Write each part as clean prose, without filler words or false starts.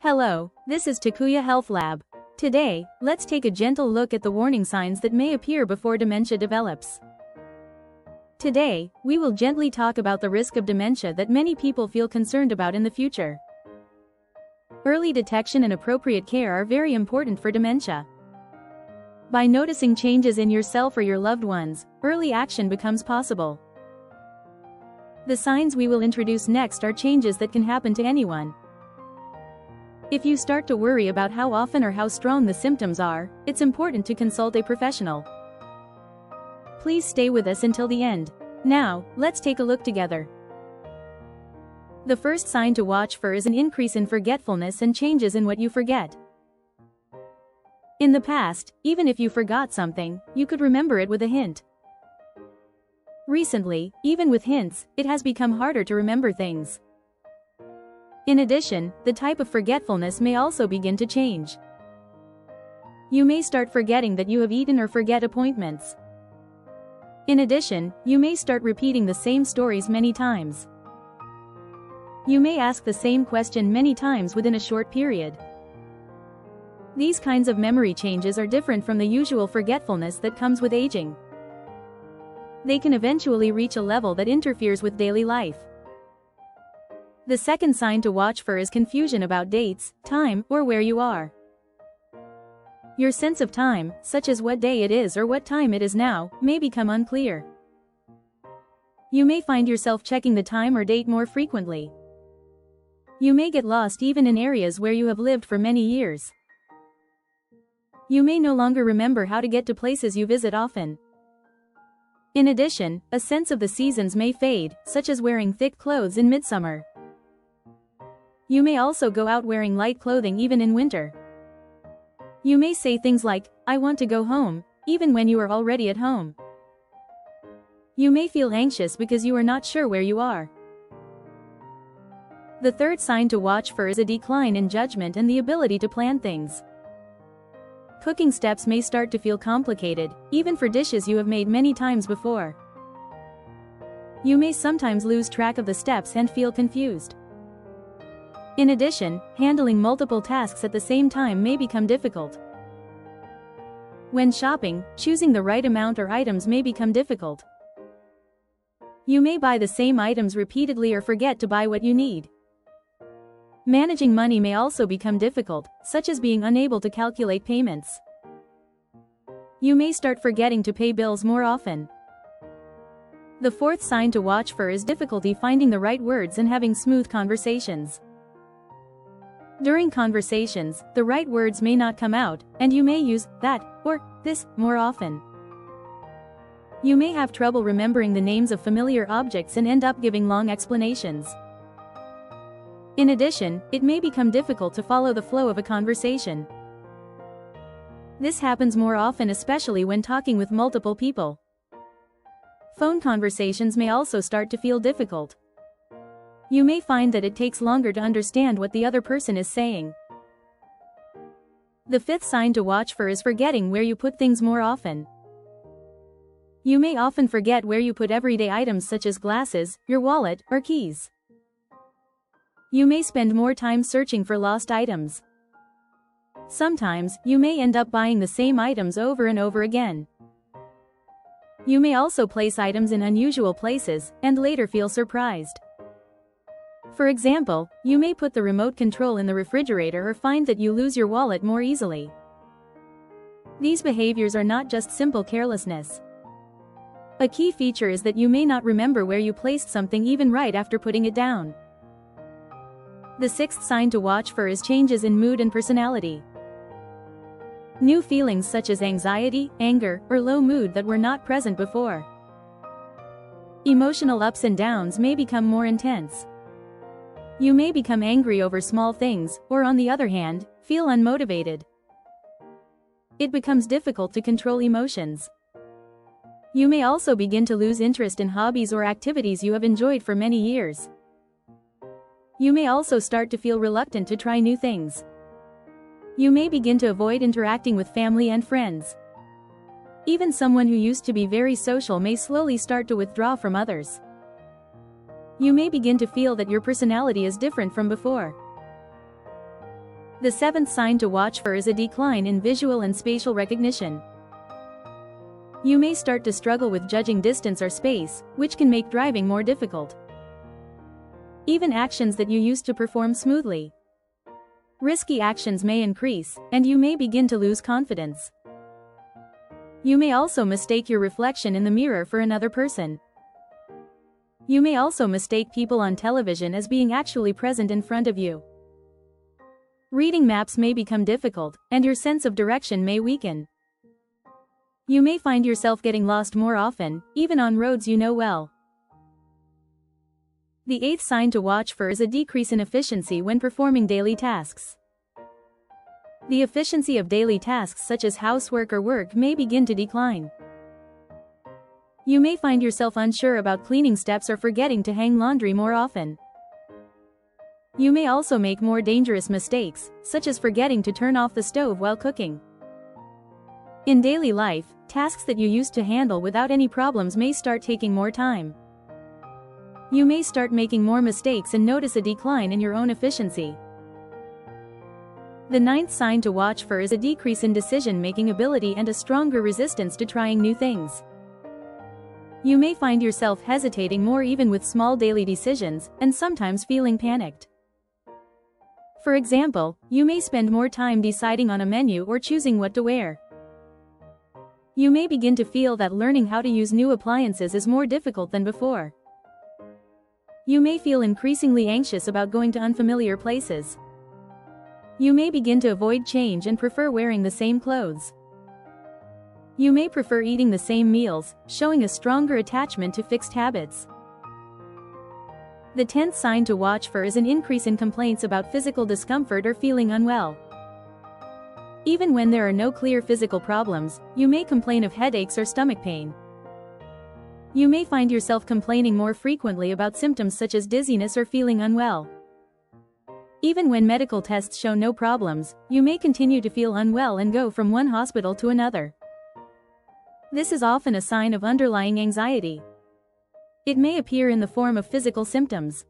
Hello, this is Takuya Health Lab. Today, let's take a gentle look at the warning signs that may appear before dementia develops. Today, we will gently talk about the risk of dementia that many people feel concerned about in the future. Early detection and appropriate care are very important for dementia. By noticing changes in yourself or your loved ones, early action becomes possible. The signs we will introduce next are changes that can happen to anyone. If you start to worry about how often or how strong the symptoms are, it's important to consult a professional. Please stay with us until the end. Now, let's take a look together. The first sign to watch for is an increase in forgetfulness and changes in what you forget. In the past, even if you forgot something, you could remember it with a hint. Recently, even with hints, it has become harder to remember things. In addition, the type of forgetfulness may also begin to change. You may start forgetting that you have eaten or forget appointments. In addition, you may start repeating the same stories many times. You may ask the same question many times within a short period. These kinds of memory changes are different from the usual forgetfulness that comes with aging. They can eventually reach a level that interferes with daily life. The second sign to watch for is confusion about dates, time, or where you are. Your sense of time, such as what day it is or what time it is now, may become unclear. You may find yourself checking the time or date more frequently. You may get lost even in areas where you have lived for many years. You may no longer remember how to get to places you visit often. In addition, a sense of the seasons may fade, such as wearing thick clothes in midsummer. You may also go out wearing light clothing even in winter. You may say things like, "I want to go home," even when you are already at home. You may feel anxious because you are not sure where you are. The third sign to watch for is a decline in judgment and the ability to plan things. Cooking steps may start to feel complicated, even for dishes you have made many times before. You may sometimes lose track of the steps and feel confused. In addition, handling multiple tasks at the same time may become difficult. When shopping, choosing the right amount or items may become difficult. You may buy the same items repeatedly or forget to buy what you need. Managing money may also become difficult, such as being unable to calculate payments. You may start forgetting to pay bills more often. The fourth sign to watch for is difficulty finding the right words and having smooth conversations. During conversations, the right words may not come out, and you may use that or this more often. You may have trouble remembering the names of familiar objects and end up giving long explanations. In addition, it may become difficult to follow the flow of a conversation. This happens more often, especially when talking with multiple people. Phone conversations may also start to feel difficult. You may find that it takes longer to understand what the other person is saying. The fifth sign to watch for is forgetting where you put things more often. You may often forget where you put everyday items such as glasses, your wallet, or keys. You may spend more time searching for lost items. Sometimes, you may end up buying the same items over and over again. You may also place items in unusual places, and later feel surprised. For example, you may put the remote control in the refrigerator or find that you lose your wallet more easily. These behaviors are not just simple carelessness. A key feature is that you may not remember where you placed something even right after putting it down. The sixth sign to watch for is changes in mood and personality. New feelings such as anxiety, anger, or low mood that were not present before. Emotional ups and downs may become more intense. You may become angry over small things, or on the other hand, feel unmotivated. It becomes difficult to control emotions. You may also begin to lose interest in hobbies or activities you have enjoyed for many years. You may also start to feel reluctant to try new things. You may begin to avoid interacting with family and friends. Even someone who used to be very social may slowly start to withdraw from others. You may begin to feel that your personality is different from before. The seventh sign to watch for is a decline in visual and spatial recognition. You may start to struggle with judging distance or space, which can make driving more difficult. Even actions that you used to perform smoothly. Risky actions may increase, and you may begin to lose confidence. You may also mistake your reflection in the mirror for another person. You may also mistake people on television as being actually present in front of you. Reading maps may become difficult, and your sense of direction may weaken. You may find yourself getting lost more often, even on roads you know well. The eighth sign to watch for is a decrease in efficiency when performing daily tasks. The efficiency of daily tasks such as housework or work may begin to decline. You may find yourself unsure about cleaning steps or forgetting to hang laundry more often. You may also make more dangerous mistakes, such as forgetting to turn off the stove while cooking. In daily life, tasks that you used to handle without any problems may start taking more time. You may start making more mistakes and notice a decline in your own efficiency. The ninth sign to watch for is a decrease in decision-making ability and a stronger resistance to trying new things. You may find yourself hesitating more even with small daily decisions, and sometimes feeling panicked. For example, you may spend more time deciding on a menu or choosing what to wear. You may begin to feel that learning how to use new appliances is more difficult than before. You may feel increasingly anxious about going to unfamiliar places. You may begin to avoid change and prefer wearing the same clothes. You may prefer eating the same meals, showing a stronger attachment to fixed habits. The 10th sign to watch for is an increase in complaints about physical discomfort or feeling unwell. Even when there are no clear physical problems, you may complain of headaches or stomach pain. You may find yourself complaining more frequently about symptoms such as dizziness or feeling unwell. Even when medical tests show no problems, you may continue to feel unwell and go from one hospital to another. This is often a sign of underlying anxiety. It may appear in the form of physical symptoms.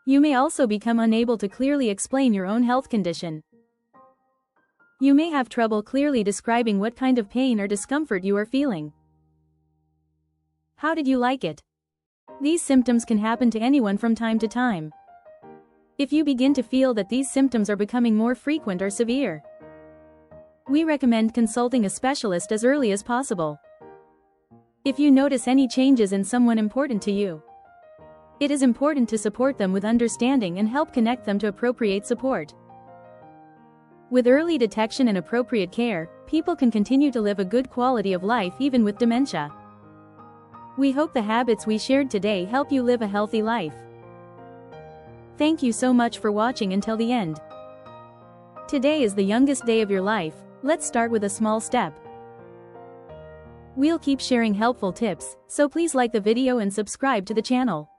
You may also become unable to clearly explain your own health condition. You may have trouble clearly describing what kind of pain or discomfort you are feeling. How did you like it? These symptoms can happen to anyone from time to time. If you begin to feel that these symptoms are becoming more frequent or severe, we recommend consulting a specialist as early as possible. If you notice any changes in someone important to you, it is important to support them with understanding and help connect them to appropriate support. With early detection and appropriate care, people can continue to live a good quality of life even with dementia. We hope the habits we shared today help you live a healthy life. Thank you so much for watching until the end. Today is the youngest day of your life. Let's start with a small step. We'll keep sharing helpful tips, so please like the video and subscribe to the channel.